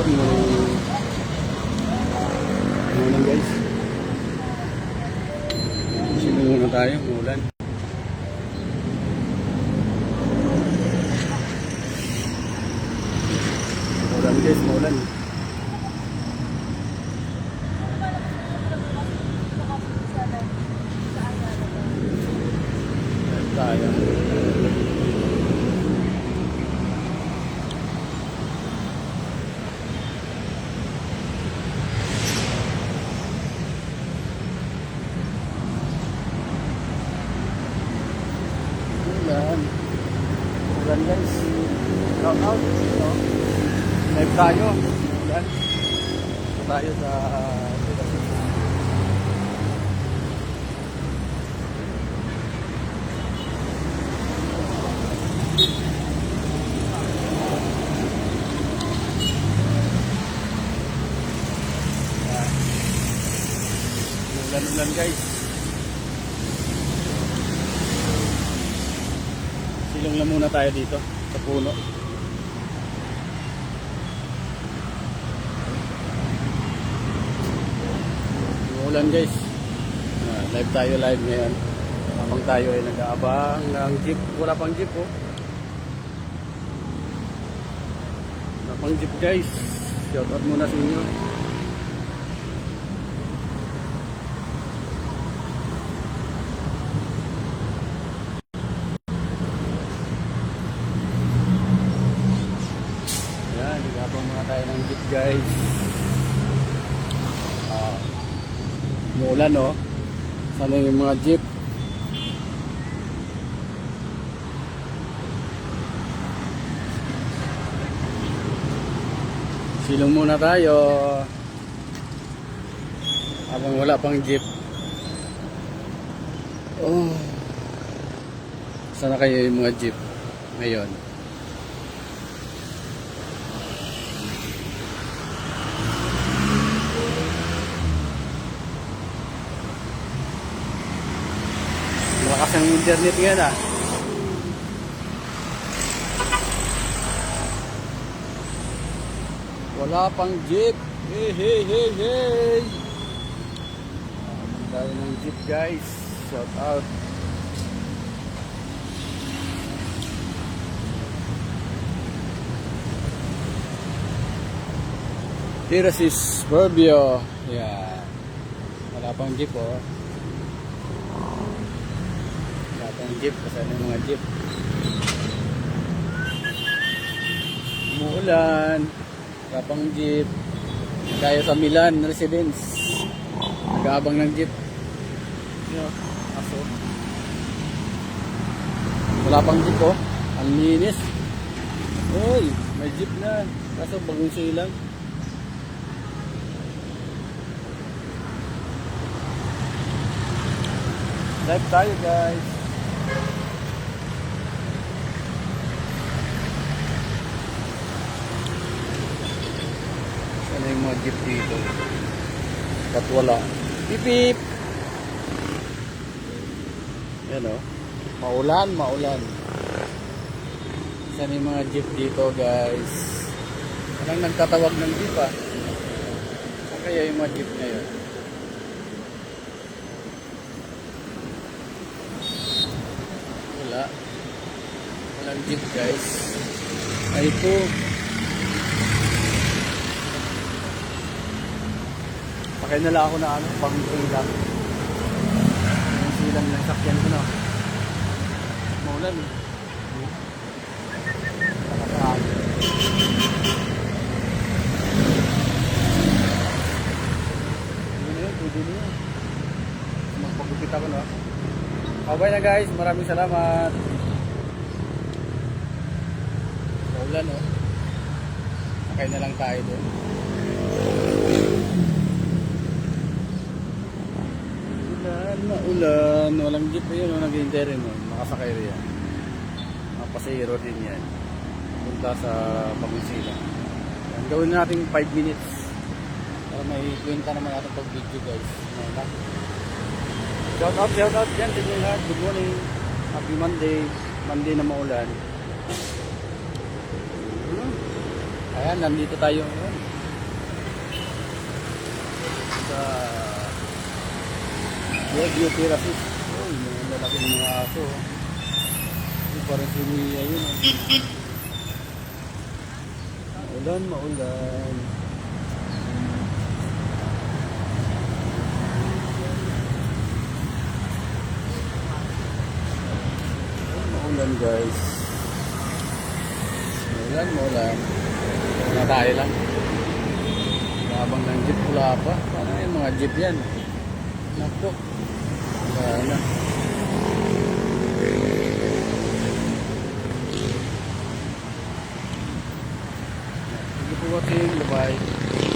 Morning guys. Sino muna tayo? Ulan. Ulan guys, ulan. Tayo. Ulan guys. Shout out. Live tayo. Ulan. Tayo sa ulan guys. Silong lang muna tayo dito sa puno. Ulan guys. Live tayo live ngayon. Habang tayo ay nag-aabang ng jeep. Wala pang jeep oh. Wala pang jeep guys. Shout out muna sa inyo. Nagabang muna tayo ng jeep guys. Umuulan oh. Sana yung mga jeep. Silong muna tayo habang wala pang jeep. Oh, sana kayo yung mga jeep ngayon. Malakas ang internet ngayon ah. Wala pang jeep. Hey hey hey hey. Tayo ng jeep guys. Shout out. Here is Burbio. Yeah. Wala pang jeep oh. Jeep, kasama yung mga jeep. Umuulan, kapang jeep. Tayo sa Milan Residence. Nag-aabang ng jeep. Aso. Wala pang jeep oh. Ang linis. Uy, may jeep na. Kaso bagong silang. Live tayo guys. Sana yung mga jeep dito. Ba't wala? Pip pip. Yan o. Maulan, maulan. Sana yung mga jeep dito guys. Walang nagtatawag ng jeep ah. Saan kaya yung mga jeep ngayon? Wala. Walang jeep guys. Ay ito. Pakay nala ako na ano, pang silang. Yung silang ng sakyan ko na. Maulan eh. Nakakaano. Pwede na yun, pwede na yun. Magpagupit ako na. Okay na guys, maraming salamat. Maulan oh. Pakay na lang tayo doon. Maulan, walang jeep yun, naghihintay rin mo, makasakay rin yan. Mga pasahero din yan. Punta sa Pangasinan. Gawin natin 5 minutes para may kwenta naman natin pag video guys. Shout out dyan sa inyo lahat. Good morning, happy Monday. Monday na maulan. Ayan, nandito tayo ngayon. sa beauty rasis. Oh, yung lalaki ng mga aso. Oh. Yung parang si Mia yun. Oh. Maulan, maulan. Maulan guys. Maulan, maulan. Na tayo lang. Habang ng jeep wala pa. Paano yung mga jeep yan? Naku. Wala na. Sige po watching. Bye-bye.